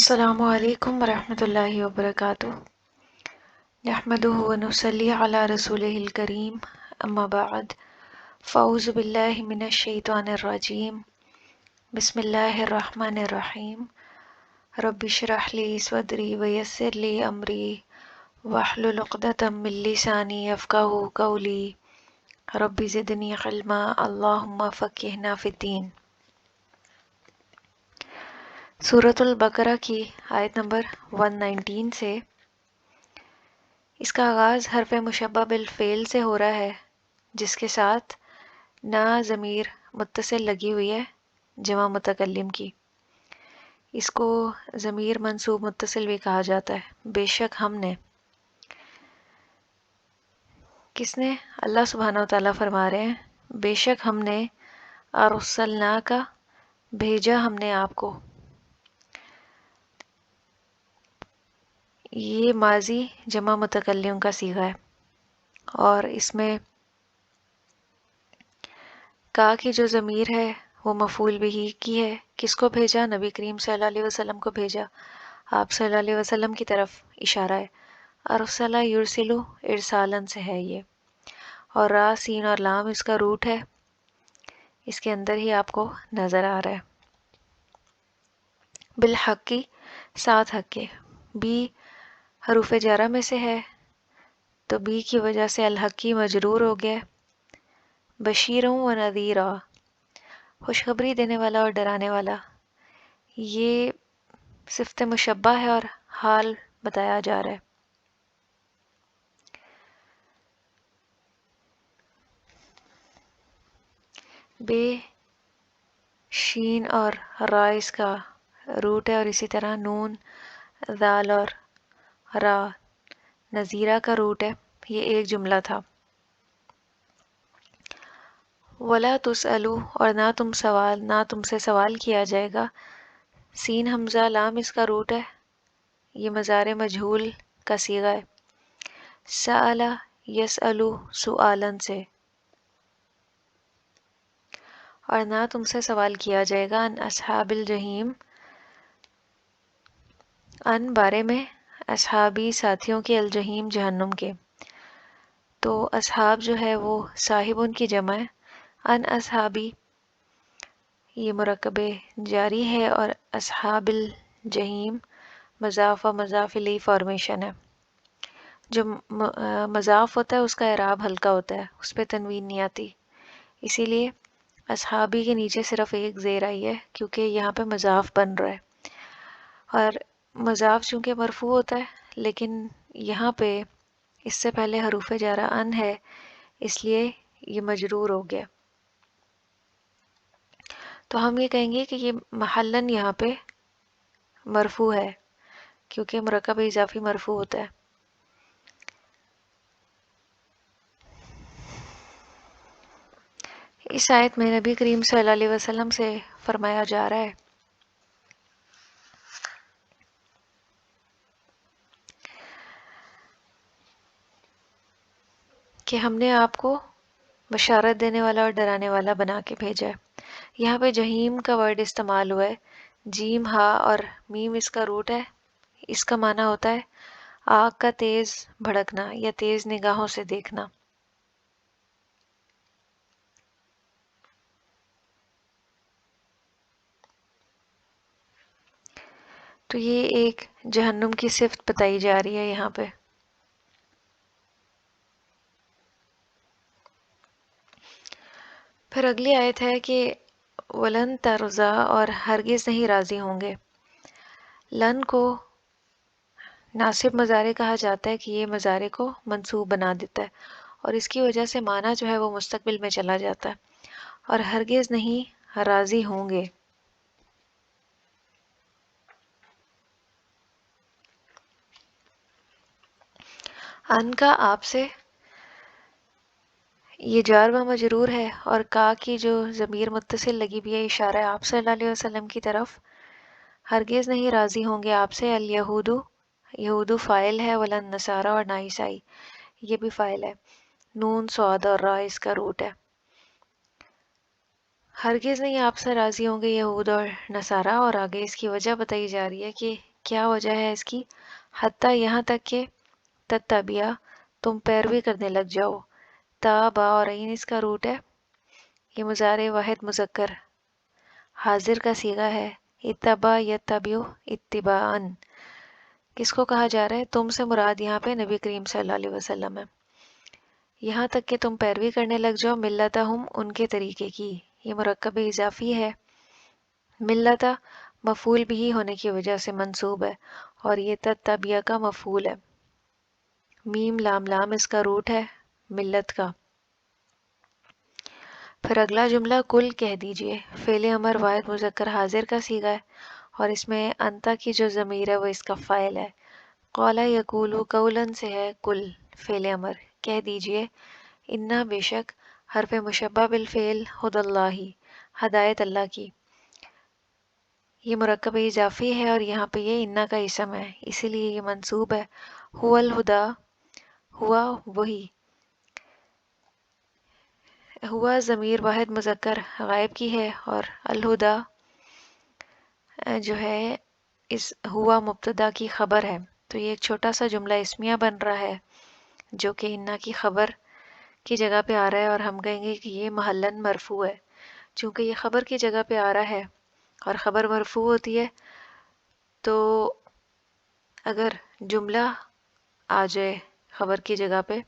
السلام علیکم ورحمۃ اللہ وبرکاتہ۔ نحمده ونصلی علی رسولہ الکریم، اما بعد، فاعوذ باللہ من الشیطان الرجیم، بسم اللہ الرحمن الرحیم۔ رب اشرح لی صدری ویسر لی امری واحلل عقدۃ من لسانی یفقہوا قولی، رب زدنی علما، اللہم فقہنا فی الدین۔ سورۃ البقرہ کی آیت نمبر 119 سے اس کا آغاز حرف مشبہ بالفعل سے ہو رہا ہے، جس کے ساتھ نا ضمیر متصل لگی ہوئی ہے جمع متکلم کی۔ اس کو ضمیر منصوب متصل بھی کہا جاتا ہے۔ بے شک ہم نے، کس نے؟ اللہ سبحانہ وتعالیٰ فرما رہے ہیں بے شک ہم نے ارسلناک، بھیجا ہم نے آپ کو۔ یہ ماضی جمع متکلم کا صیغہ ہے، اور اس میں کا کی جو ضمیر ہے وہ مفعول بہ کی ہے۔ کس کو بھیجا؟ نبی کریم صلی اللہ علیہ وسلم کو بھیجا، آپ صلی اللہ علیہ وسلم کی طرف اشارہ ہے۔ ارسلہ یرسلو ارسالن سے ہے یہ، اور را سین اور لام اس کا روٹ ہے، اس کے اندر ہی آپ کو نظر آ رہا ہے۔ بالحقی، ساتھ حق کے، بی حروف جارہ میں سے ہے تو بی کی وجہ سے الحقی مجرور ہو گیا۔ بشیروں و نذیرا، خوشخبری دینے والا اور ڈرانے والا، یہ صفت مشبہ ہے اور حال بتایا جا رہا ہے۔ بے، شین اور را اس کا روٹ ہے، اور اسی طرح نون، ذال اور را نذیرہ کا روٹ ہے۔ یہ ایک جملہ تھا۔ ولا تسألوا، اور نہ تم سے سوال کیا جائے گا۔ سین حمزہ لام اس کا روٹ ہے، یہ مضارع مجہول کا صیغہ ہے۔ سأل یسأل سؤالن سے، اور نہ تم سے سوال کیا جائے گا ان اصحاب الجحیم، ان بارے میں اصحابی ساتھیوں کے، الجحیم جہنم کے۔ تو اصحاب جو ہے وہ صاحب ان کی جمع ہے، ان اصحابی یہ مرکب جاری ہے، اور اصحاب الجحیم مضاف و مضاف الیہ فارمیشن ہے۔ جو مضاف ہوتا ہے اس کا اعراب ہلکا ہوتا ہے، اس پہ تنوین نہیں آتی، اسی لیے اصحابی کے نیچے صرف ایک زیر آئی ہے، کیونکہ یہاں پہ مضاف بن رہا ہے۔ اور مضاف چونکہ مرفوع ہوتا ہے، لیکن یہاں پہ اس سے پہلے حروف جارہ ان ہے، اس لیے یہ مجرور ہو گیا۔ تو ہم یہ کہیں گے کہ یہ محلن یہاں پہ مرفوع ہے، کیونکہ مرکب اضافی مرفوع ہوتا ہے۔ اس آیت میں نبی کریم صلی اللہ علیہ وسلم سے فرمایا جا رہا ہے کہ ہم نے آپ کو بشارت دینے والا اور ڈرانے والا بنا کے بھیجا ہے۔ یہاں پہ جہیم کا ورڈ استعمال ہوا ہے، جیم ہا اور میم اس کا روٹ ہے۔ اس کا معنی ہوتا ہے آگ کا تیز بھڑکنا یا تیز نگاہوں سے دیکھنا۔ تو یہ ایک جہنم کی صفت بتائی جا رہی ہے یہاں پہ۔ پھر اگلی آیت ہے کہ ولن ترضا، اور ہرگز نہیں راضی ہوں گے۔ لن کو ناصب مضارع کہا جاتا ہے کہ یہ مضارع کو منصوب بنا دیتا ہے، اور اس کی وجہ سے معنی جو ہے وہ مستقبل میں چلا جاتا ہے۔ اور ہرگز نہیں راضی ہوں گے، ان کا آپ سے، یہ جار و مجرور ہے، اور کا کی جو ضمیر متصل لگی بھی ہے، اشارہ ہے آپ صلی اللہ علیہ وسلم کی طرف۔ ہرگز نہیں راضی ہوں گے آپ سے، الیہودو، یہودو فاعل ہے، ولن نصارہ، اور نا عیسائی یہ بھی فاعل ہے۔ نون صاد اور را اس کا روٹ ہے۔ ہرگز نہیں آپ سے راضی ہوں گے یہود اور نصارہ، اور آگے اس کی وجہ بتائی جا رہی ہے کہ کیا وجہ ہے اس کی؟ حتیٰ یہاں تک کہ تتبیہ تم پیروی کرنے لگ جاؤ. تا با اور عین اس کا روٹ ہے. یہ مضارع واحد مذکر حاضر کا صیغہ ہے. اتبع یتبع اتباعً. کس کو کہا جا رہا ہے؟ تم سے مراد یہاں پہ نبی کریم صلی اللہ علیہ وسلم ہے. یہاں تک کہ تم پیروی کرنے لگ جاؤ ملتہم ان کے طریقے کی. یہ مرکب اضافی ہے. ملتا مفعول بھی ہونے کی وجہ سے منصوب ہے اور یہ تتبیہ کا مفعول ہے. میم لام لام اس کا روٹ ہے ملت کا. پھر اگلا جملہ کل کہہ دیجئے. فعل امر واحد مذکر حاضر کا صیغہ ہے اور اس میں انتا کی جو ضمیر ہے وہ اس کا فاعل ہے. قال یقول قولاً سے ہے کل فعل امر. کہہ دیجئے. انا بے شک حرف مشبہ بالفعل ہد اللہ ہدایت اللہ کی. یہ مرکب اضافی ہے اور یہاں پہ یہ انا کا اسم ہے اسی لیے یہ منصوب ہے. ہوا الہدا ہوا وہی. ہوا ضمیر واحد مذکر غائب کی ہے اور الہدا جو ہے اس ہوا مبتدا کی خبر ہے. تو یہ ایک چھوٹا سا جملہ اسمیہ بن رہا ہے جو کہ انا کی خبر کی جگہ پہ آ رہا ہے اور ہم کہیں گے کہ یہ محلاً مرفوع ہے. چونکہ یہ خبر کی جگہ پہ آ رہا ہے اور خبر مرفوع ہوتی ہے تو اگر جملہ آ جائے خبر کی جگہ پہ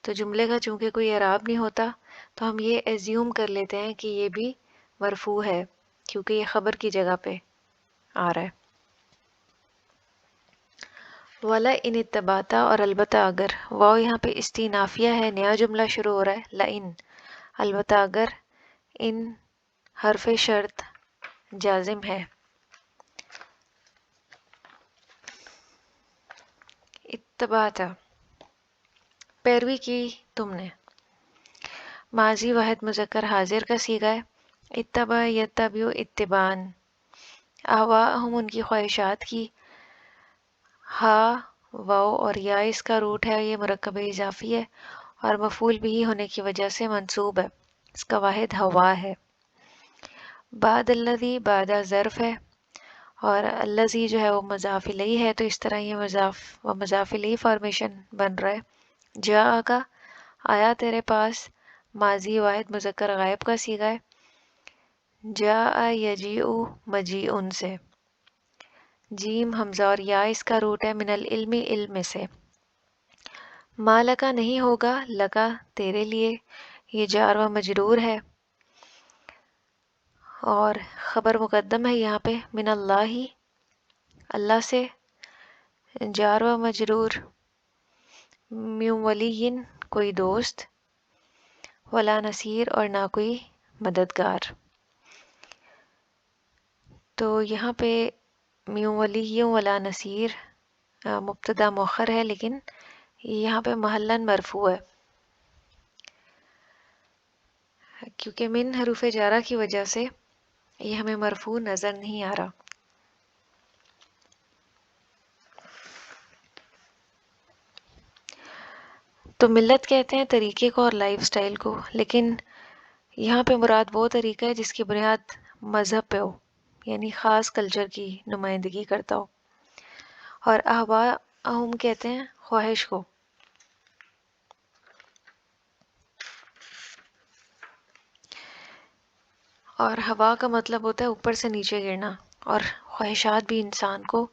تو جملے کا چونکہ کوئی اعراب نہیں ہوتا تو ہم یہ ایزیوم کر لیتے ہیں کہ یہ بھی مرفوع ہے کیونکہ یہ خبر کی جگہ پہ آ رہا ہے. ولا ان اتباتا اور البتہ اگر. واو یہاں پہ استینافیہ ہے نیا جملہ شروع ہو رہا ہے. لئن البتہ اگر ان حرف شرط جازم ہے. اتباتا پیروی کی تم نے. ماضی واحد مذکر حاضر کا صیغہ ہے. اتبع یتبع اتباعً. اہواءہم ان کی خواہشات کی. ہا واو اور یا اس کا روٹ ہے. یہ مرکب اضافی ہے اور مفعول بھی ہونے کی وجہ سے منصوب ہے. اس کا واحد ہوا ہے. بعد الذی بعد ظرف ہے اور الذی جو ہے وہ مضاف الیہ ہے تو اس طرح یہ مضاف الیہ فارمیشن بن رہا ہے. جا کا آیا تیرے پاس ماضی واحد مذکر غائب کا صیغہ ہے. جا یجیء مجیء سے. جیم حمزہ اور یا اس کا روٹ ہے من العلم علم سے. ما لکا نہیں ہوگا لکا تیرے لیے. یہ جار و مجرور ہے اور خبر مقدم ہے یہاں پہ من اللہ اللہ سے. جار و مجرور من ولی کوئی دوست ولا نصیر اور نہ کوئی مددگار. تو یہاں پہ من ولی ولا نصیر مبتدا مؤخر ہے لیکن یہاں پہ محلاً مرفوع ہے کیونکہ من حروف جارہ کی وجہ سے یہ ہمیں مرفوع نظر نہیں آ رہا. تو ملت کہتے ہیں طریقے کو اور لائف سٹائل کو لیکن یہاں پہ مراد وہ طریقہ ہے جس کی بنیاد مذہب پہ ہو یعنی خاص کلچر کی نمائندگی کرتا ہو. اور اہواءہم کہتے ہیں خواہش کو. اور ہوا کا مطلب ہوتا ہے اوپر سے نیچے گرنا اور خواہشات بھی انسان کو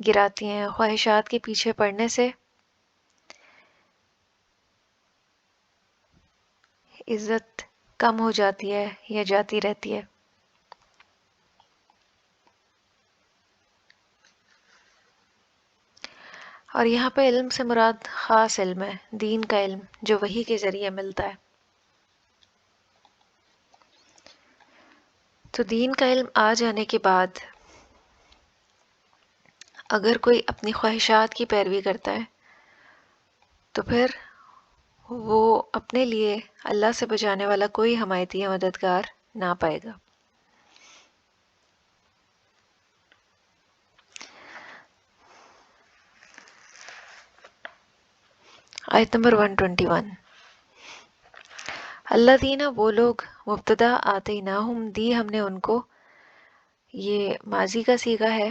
گراتی ہیں. خواہشات کے پیچھے پڑنے سے عزت کم ہو جاتی ہے یا جاتی رہتی ہے. اور یہاں پہ علم سے مراد خاص علم ہے دین کا علم جو وحی کے ذریعے ملتا ہے. تو دین کا علم آ جانے کے بعد اگر کوئی اپنی خواہشات کی پیروی کرتا ہے تو پھر وہ اپنے لیے اللہ سے بچانے والا کوئی حمایتی یا مددگار نہ پائے گا. آیت نمبر 121. الذین وہ لوگ مبتدا آتیناہم دی ہم نے ان کو. یہ ماضی کا صیغہ ہے